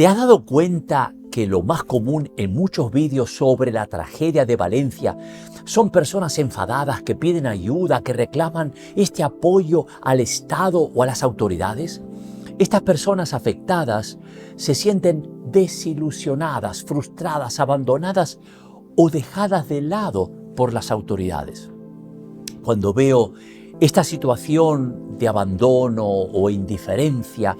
¿Te has dado cuenta que lo más común en muchos vídeos sobre la tragedia de Valencia son personas enfadadas que piden ayuda, que reclaman este apoyo al Estado o a las autoridades? Estas personas afectadas se sienten desilusionadas, frustradas, abandonadas o dejadas de lado por las autoridades. Cuando veo esta situación de abandono o indiferencia,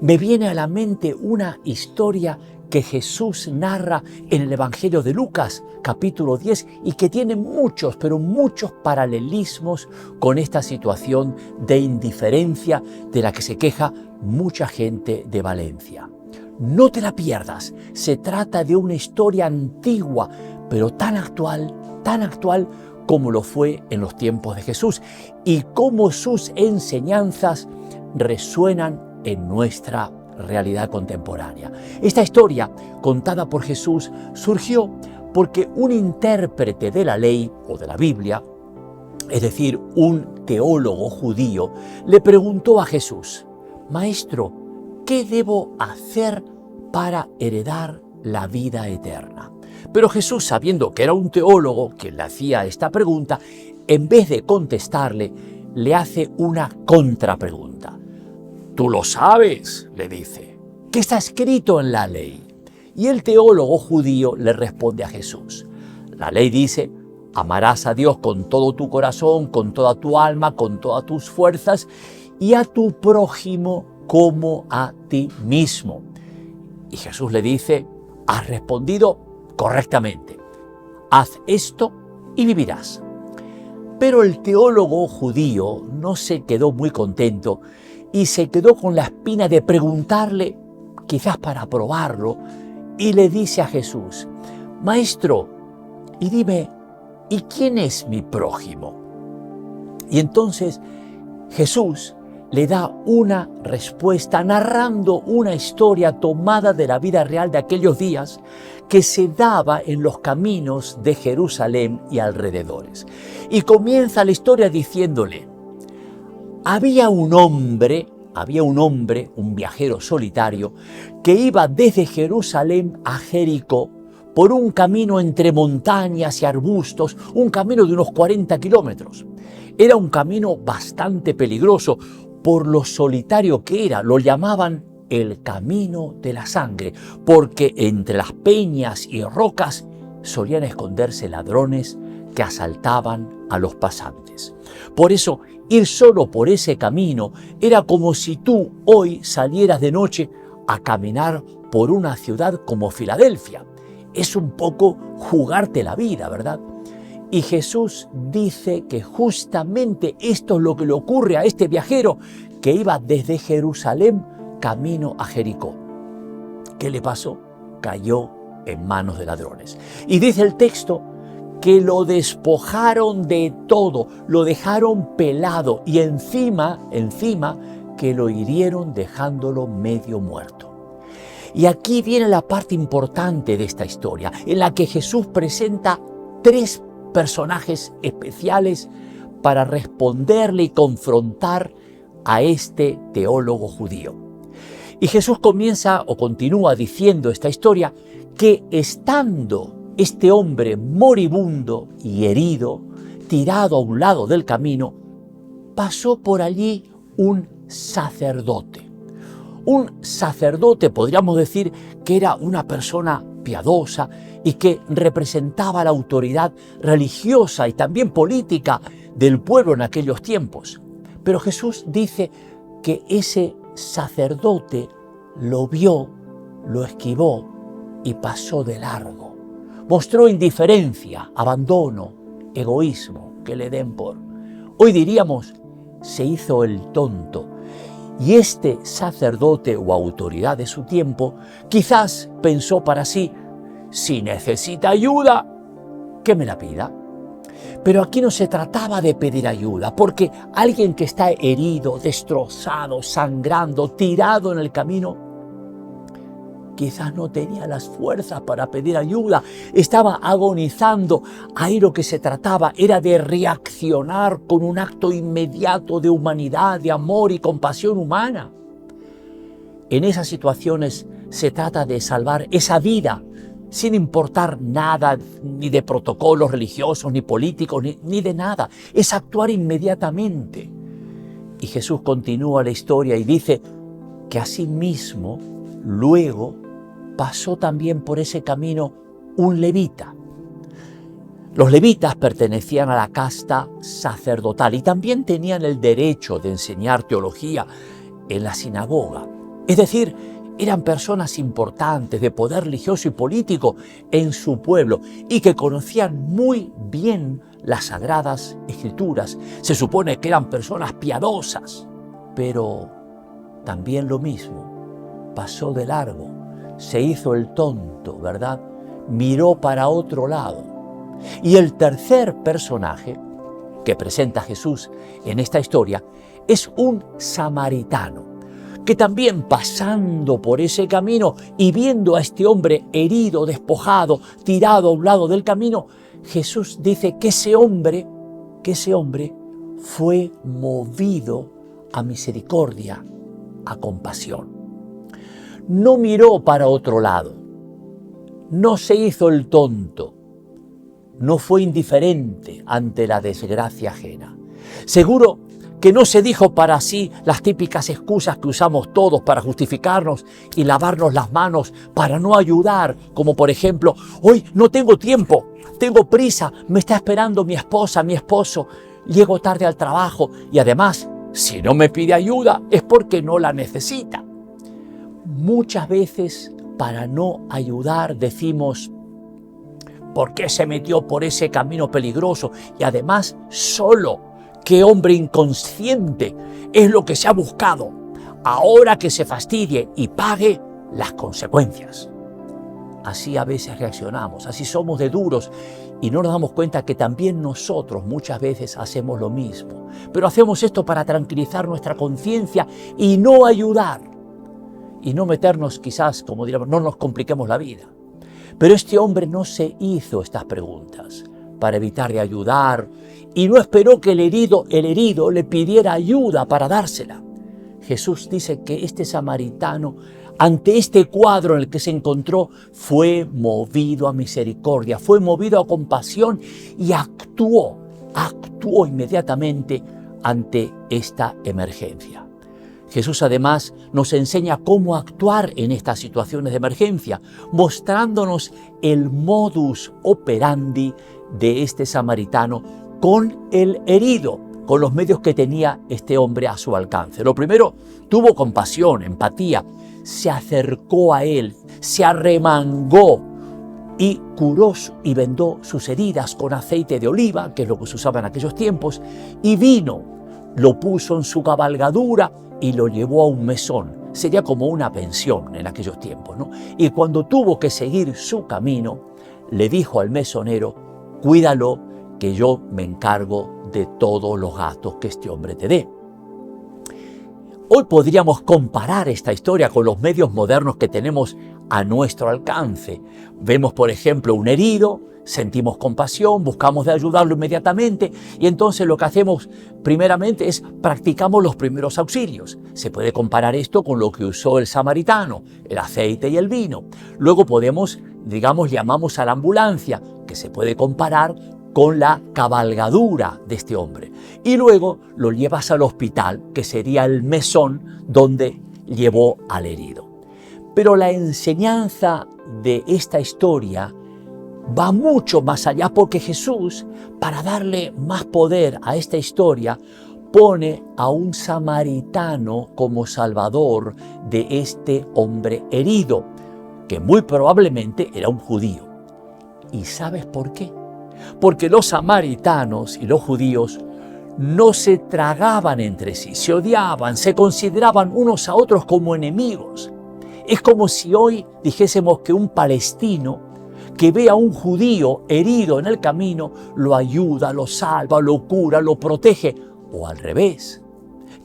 me viene a la mente una historia que Jesús narra en el Evangelio de Lucas, capítulo 10, y que tiene muchos, pero muchos paralelismos con esta situación de indiferencia de la que se queja mucha gente de Valencia. No te la pierdas, se trata de una historia antigua, pero tan actual como lo fue en los tiempos de Jesús, y cómo sus enseñanzas resuenan en nuestra realidad contemporánea. Esta historia, contada por Jesús, surgió porque un intérprete de la ley o de la Biblia, es decir, un teólogo judío, le preguntó a Jesús: «Maestro, ¿qué debo hacer para heredar la vida eterna?». Pero Jesús, sabiendo que era un teólogo quien le hacía esta pregunta, en vez de contestarle, le hace una contrapregunta. «¿Tú lo sabes?», le dice. «¿Qué está escrito en la ley?». Y el teólogo judío le responde a Jesús: «La ley dice, amarás a Dios con todo tu corazón, con toda tu alma, con todas tus fuerzas, y a tu prójimo como a ti mismo». Y Jesús le dice: «Has respondido correctamente. Haz esto y vivirás». Pero el teólogo judío no se quedó muy contento y se quedó con la espina de preguntarle, quizás para probarlo, y le dice a Jesús: «Maestro, y dime, ¿y quién es mi prójimo?». Y entonces Jesús le da una respuesta narrando una historia tomada de la vida real de aquellos días que se daba en los caminos de Jerusalén y alrededores. Y comienza la historia diciéndole: Había un hombre, un viajero solitario, que iba desde Jerusalén a Jericó por un camino entre montañas y arbustos, un camino de unos 40 kilómetros. Era un camino bastante peligroso por lo solitario que era. Lo llamaban el camino de la sangre, porque entre las peñas y rocas solían esconderse ladrones que asaltaban a los pasantes. Por eso, ir solo por ese camino era como si tú hoy salieras de noche a caminar por una ciudad como Filadelfia. Es un poco jugarte la vida, ¿verdad? Y Jesús dice que justamente esto es lo que le ocurre a este viajero que iba desde Jerusalén camino a Jericó. ¿Qué le pasó? Cayó en manos de ladrones. Y dice el texto que lo despojaron de todo, lo dejaron pelado y encima que lo hirieron dejándolo medio muerto. Y aquí viene la parte importante de esta historia, en la que Jesús presenta tres personajes especiales para responderle y confrontar a este teólogo judío. Y Jesús continúa diciendo esta historia que estando este hombre moribundo y herido, tirado a un lado del camino, pasó por allí un sacerdote. Un sacerdote, podríamos decir que era una persona piadosa y que representaba la autoridad religiosa y también política del pueblo en aquellos tiempos. Pero Jesús dice que ese sacerdote lo vio, lo esquivó y pasó de largo. Mostró indiferencia, abandono, egoísmo, que le den por. Hoy diríamos, se hizo el tonto. Y este sacerdote o autoridad de su tiempo quizás pensó para sí: si necesita ayuda, que me la pida. Pero aquí no se trataba de pedir ayuda, porque alguien que está herido, destrozado, sangrando, tirado en el camino, quizás no tenía las fuerzas para pedir ayuda, estaba agonizando. Ahí lo que se trataba era de reaccionar con un acto inmediato de humanidad, de amor y compasión humana. En esas situaciones se trata de salvar esa vida, sin importar nada, ni de protocolos religiosos, ni políticos, ni de nada. Es actuar inmediatamente. Y Jesús continúa la historia y dice que asimismo, luego, pasó también por ese camino un levita. Los levitas pertenecían a la casta sacerdotal y también tenían el derecho de enseñar teología en la sinagoga. Es decir, eran personas importantes de poder religioso y político en su pueblo y que conocían muy bien las Sagradas Escrituras. Se supone que eran personas piadosas, pero también lo mismo, pasó de largo, se hizo el tonto, ¿verdad? Miró para otro lado. Y el tercer personaje que presenta Jesús en esta historia es un samaritano, que también pasando por ese camino y viendo a este hombre herido, despojado, tirado a un lado del camino, Jesús dice que ese hombre fue movido a misericordia, a compasión. No miró para otro lado, no se hizo el tonto, no fue indiferente ante la desgracia ajena. Seguro que no se dijo para sí las típicas excusas que usamos todos para justificarnos y lavarnos las manos para no ayudar, como por ejemplo, hoy no tengo tiempo, tengo prisa, me está esperando mi esposa, mi esposo, llego tarde al trabajo y además, si no me pide ayuda es porque no la necesita. Muchas veces para no ayudar decimos, ¿por qué se metió por ese camino peligroso? Y además solo, qué hombre inconsciente, es lo que se ha buscado. Ahora que se fastidie y pague las consecuencias. Así a veces reaccionamos, así somos de duros y no nos damos cuenta que también nosotros muchas veces hacemos lo mismo. Pero hacemos esto para tranquilizar nuestra conciencia y no ayudar. Y no meternos quizás, como diríamos, no nos compliquemos la vida. Pero este hombre no se hizo estas preguntas para evitar de ayudar y no esperó que el herido le pidiera ayuda para dársela. Jesús dice que este samaritano, ante este cuadro en el que se encontró, fue movido a misericordia, fue movido a compasión y actuó inmediatamente ante esta emergencia. Jesús además nos enseña cómo actuar en estas situaciones de emergencia, mostrándonos el modus operandi de este samaritano con el herido, con los medios que tenía este hombre a su alcance. Lo primero, tuvo compasión, empatía, se acercó a él, se arremangó y curó y vendó sus heridas con aceite de oliva, que es lo que se usaba en aquellos tiempos, y vino, lo puso en su cabalgadura y lo llevó a un mesón. Sería como una pensión en aquellos tiempos, ¿no? Y cuando tuvo que seguir su camino, le dijo al mesonero, cuídalo, que yo me encargo de todos los gastos que este hombre te dé. Hoy podríamos comparar esta historia con los medios modernos que tenemos a nuestro alcance. Vemos, por ejemplo, un herido, sentimos compasión, buscamos de ayudarlo inmediatamente y entonces lo que hacemos primeramente es practicamos los primeros auxilios. Se puede comparar esto con lo que usó el samaritano, el aceite y el vino. Luego llamamos a la ambulancia, que se puede comparar con la cabalgadura de este hombre. Y luego lo llevas al hospital, que sería el mesón donde llevó al herido. Pero la enseñanza de esta historia va mucho más allá, porque Jesús, para darle más poder a esta historia, pone a un samaritano como salvador de este hombre herido, que muy probablemente era un judío. ¿Y sabes por qué? Porque los samaritanos y los judíos no se tragaban entre sí, se odiaban, se consideraban unos a otros como enemigos. Es como si hoy dijésemos que un palestino que ve a un judío herido en el camino, lo ayuda, lo salva, lo cura, lo protege, o al revés.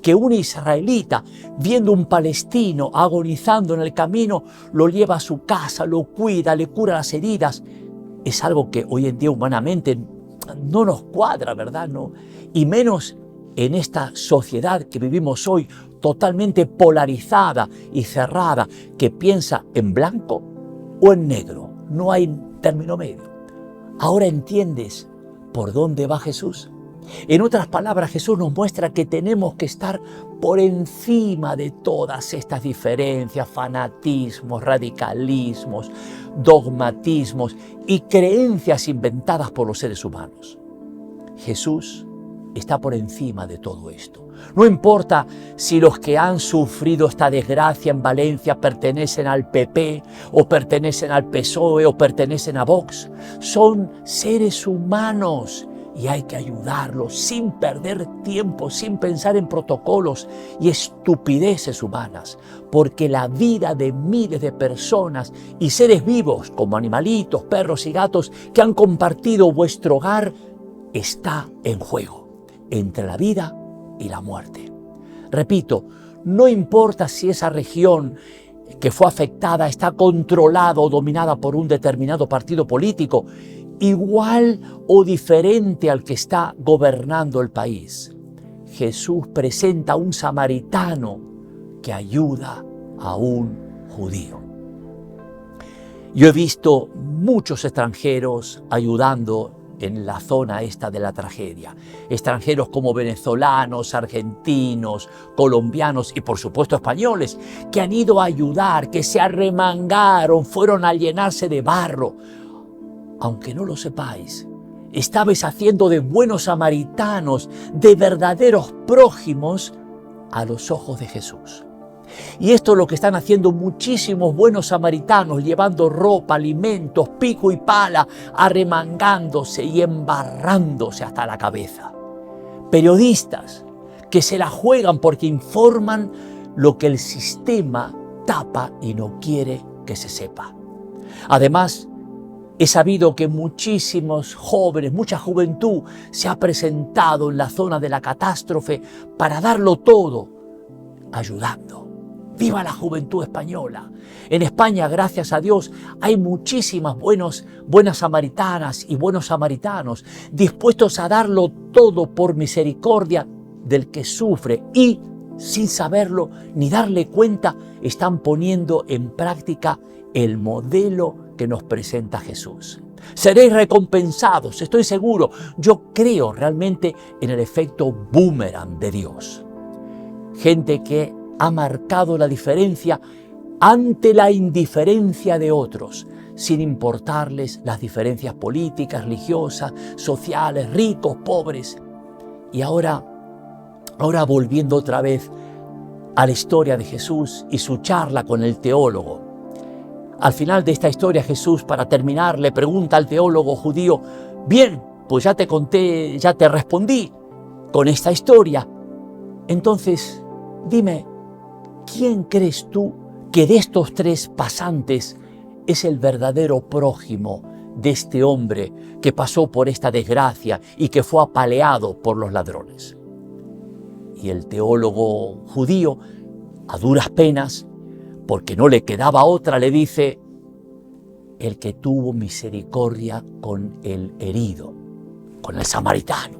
Que un israelita, viendo un palestino agonizando en el camino, lo lleva a su casa, lo cuida, le cura las heridas. Es algo que hoy en día humanamente no nos cuadra, ¿verdad? No. Y menos en esta sociedad que vivimos hoy, totalmente polarizada y cerrada, que piensa en blanco o en negro. No hay término medio. Ahora entiendes por dónde va Jesús. En otras palabras, Jesús nos muestra que tenemos que estar por encima de todas estas diferencias, fanatismos, radicalismos, dogmatismos y creencias inventadas por los seres humanos. Jesús está por encima de todo esto. No importa si los que han sufrido esta desgracia en Valencia pertenecen al PP o pertenecen al PSOE o pertenecen a Vox. Son seres humanos y hay que ayudarlos sin perder tiempo, sin pensar en protocolos y estupideces humanas, porque la vida de miles de personas y seres vivos como animalitos, perros y gatos que han compartido vuestro hogar está en juego, entre la vida y la muerte. Repito, no importa si esa región que fue afectada está controlada o dominada por un determinado partido político, igual o diferente al que está gobernando el país. Jesús presenta a un samaritano que ayuda a un judío. Yo he visto muchos extranjeros ayudando en la zona esta de la tragedia. Extranjeros como venezolanos, argentinos, colombianos y por supuesto españoles que han ido a ayudar, que se arremangaron, fueron a llenarse de barro. Aunque no lo sepáis, estabais haciendo de buenos samaritanos, de verdaderos prójimos a los ojos de Jesús. Y esto es lo que están haciendo muchísimos buenos samaritanos, llevando ropa, alimentos, pico y pala, arremangándose y embarrándose hasta la cabeza. Periodistas que se la juegan porque informan lo que el sistema tapa y no quiere que se sepa. Además, he sabido que muchísimos jóvenes, mucha juventud se ha presentado en la zona de la catástrofe para darlo todo, ayudando. ¡Viva la juventud española! En España, gracias a Dios, hay muchísimas buenas samaritanas y buenos samaritanos dispuestos a darlo todo por misericordia del que sufre y, sin saberlo ni darle cuenta, están poniendo en práctica el modelo que nos presenta Jesús. Seréis recompensados, estoy seguro. Yo creo realmente en el efecto boomerang de Dios. Gente que ha marcado la diferencia ante la indiferencia de otros, sin importarles las diferencias políticas, religiosas, sociales, ricos, pobres. Y ahora volviendo otra vez a la historia de Jesús y su charla con el teólogo. Al final de esta historia, Jesús, para terminar, le pregunta al teólogo judío: bien, pues ya te conté, ya te respondí con esta historia. Entonces, dime, ¿quién crees tú que de estos tres pasantes es el verdadero prójimo de este hombre que pasó por esta desgracia y que fue apaleado por los ladrones? Y el teólogo judío, a duras penas, porque no le quedaba otra, le dice: el que tuvo misericordia con el herido, con el samaritano.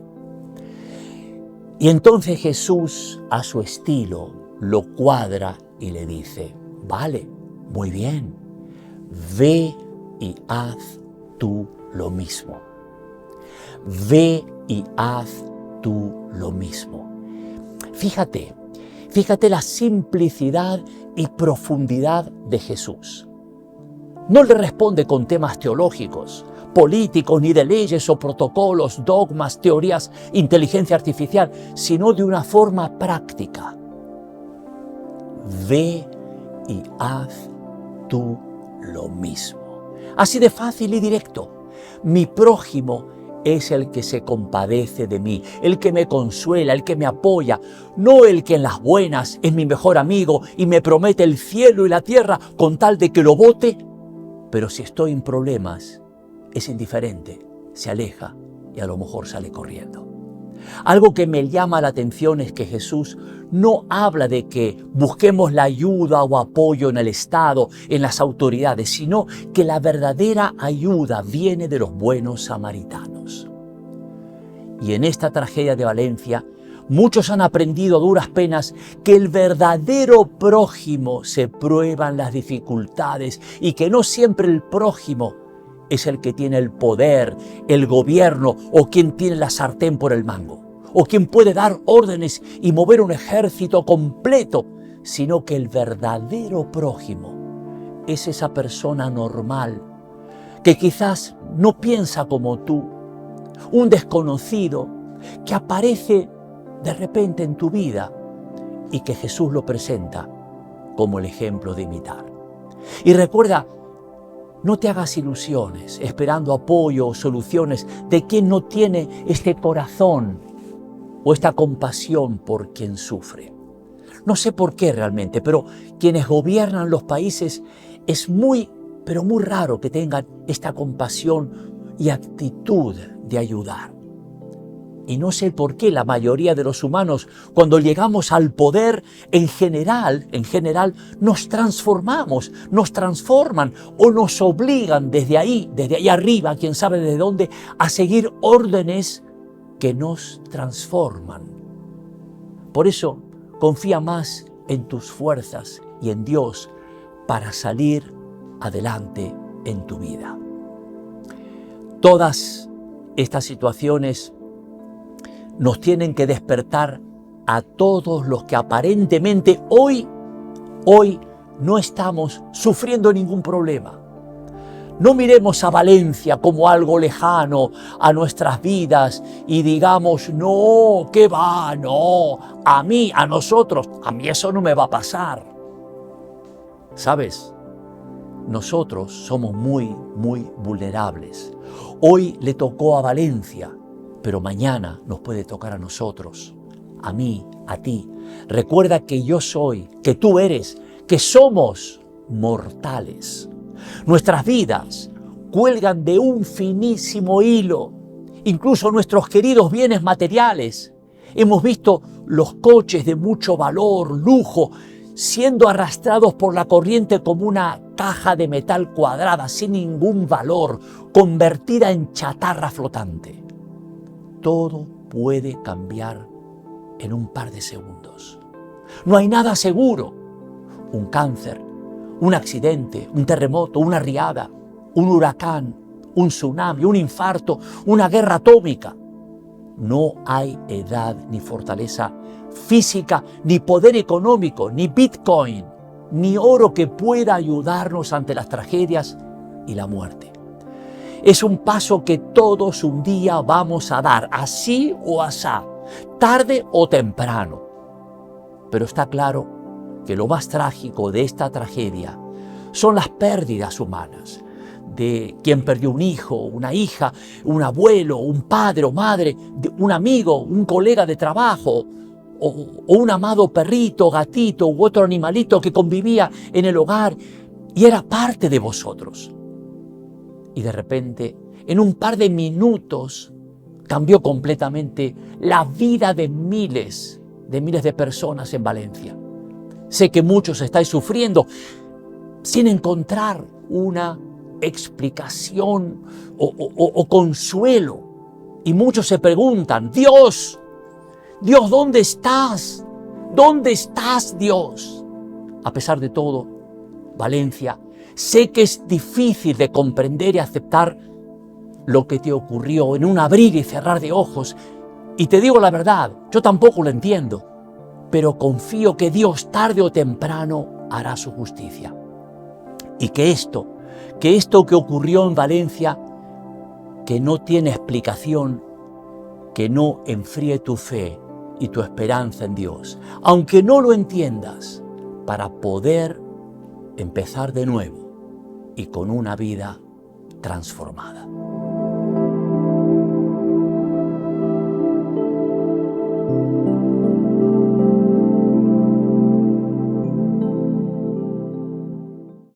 Y entonces Jesús, a su estilo, lo cuadra y le dice: vale, muy bien, ve y haz tú lo mismo. Ve y haz tú lo mismo. Fíjate la simplicidad y profundidad de Jesús. No le responde con temas teológicos, políticos, ni de leyes o protocolos, dogmas, teorías, inteligencia artificial, sino de una forma práctica. Ve y haz tú lo mismo. Así de fácil y directo. Mi prójimo es el que se compadece de mí, el que me consuela, el que me apoya, no el que en las buenas es mi mejor amigo y me promete el cielo y la tierra con tal de que lo bote, pero si estoy en problemas es indiferente, se aleja y a lo mejor sale corriendo. Algo que me llama la atención es que Jesús no habla de que busquemos la ayuda o apoyo en el Estado, en las autoridades, sino que la verdadera ayuda viene de los buenos samaritanos. Y en esta tragedia de Valencia Muchos han aprendido a duras penas que el verdadero prójimo se prueba en las dificultades y que no siempre el prójimo es el que tiene el poder, el gobierno o quien tiene la sartén por el mango o quien puede dar órdenes y mover un ejército completo, sino que el verdadero prójimo es esa persona normal que quizás no piensa como tú, un desconocido que aparece de repente en tu vida y que Jesús lo presenta como el ejemplo de imitar. Y recuerda, no te hagas ilusiones esperando apoyo o soluciones de quien no tiene este corazón o esta compasión por quien sufre. No sé por qué realmente, pero quienes gobiernan los países es muy, pero muy raro que tengan esta compasión y actitud de ayudar. Y no sé por qué la mayoría de los humanos, cuando llegamos al poder, en general, nos transformamos, nos transforman o nos obligan desde ahí arriba, quién sabe desde dónde, a seguir órdenes que nos transforman. Por eso, confía más en tus fuerzas y en Dios para salir adelante en tu vida. Todas estas situaciones nos tienen que despertar a todos los que aparentemente hoy no estamos sufriendo ningún problema. No miremos a Valencia como algo lejano a nuestras vidas y digamos, no, ¿qué va? No, a mí eso no me va a pasar. ¿Sabes? Nosotros somos muy vulnerables. Hoy le tocó a Valencia, pero mañana nos puede tocar a nosotros, a mí, a ti. Recuerda que yo soy, que tú eres, que somos mortales. Nuestras vidas cuelgan de un finísimo hilo, incluso nuestros queridos bienes materiales. Hemos visto los coches de mucho valor, lujo, siendo arrastrados por la corriente como una caja de metal cuadrada sin ningún valor, convertida en chatarra flotante. Todo puede cambiar en un par de segundos. No hay nada seguro. Un cáncer, un accidente, un terremoto, una riada, un huracán, un tsunami, un infarto, una guerra atómica. No hay edad ni fortaleza física, ni poder económico, ni Bitcoin, ni oro que pueda ayudarnos ante las tragedias y la muerte. Es un paso que todos un día vamos a dar, así o asá, tarde o temprano. Pero está claro que lo más trágico de esta tragedia son las pérdidas humanas, de quien perdió un hijo, una hija, un abuelo, un padre o madre, un amigo, un colega de trabajo, o un amado perrito, gatito u otro animalito que convivía en el hogar y era parte de vosotros. Y de repente, en un par de minutos, cambió completamente la vida de miles de personas en Valencia. Sé que muchos estáis sufriendo sin encontrar una explicación o consuelo. Y muchos se preguntan, Dios, ¿dónde estás? ¿Dónde estás, Dios? A pesar de todo, Valencia, sé que es difícil de comprender y aceptar lo que te ocurrió en un abrir y cerrar de ojos. Y te digo la verdad, yo tampoco lo entiendo, pero confío que Dios tarde o temprano hará su justicia. Y que esto que ocurrió en Valencia, que no tiene explicación, que no enfríe tu fe y tu esperanza en Dios, aunque no lo entiendas, para poder empezar de nuevo y con una vida transformada.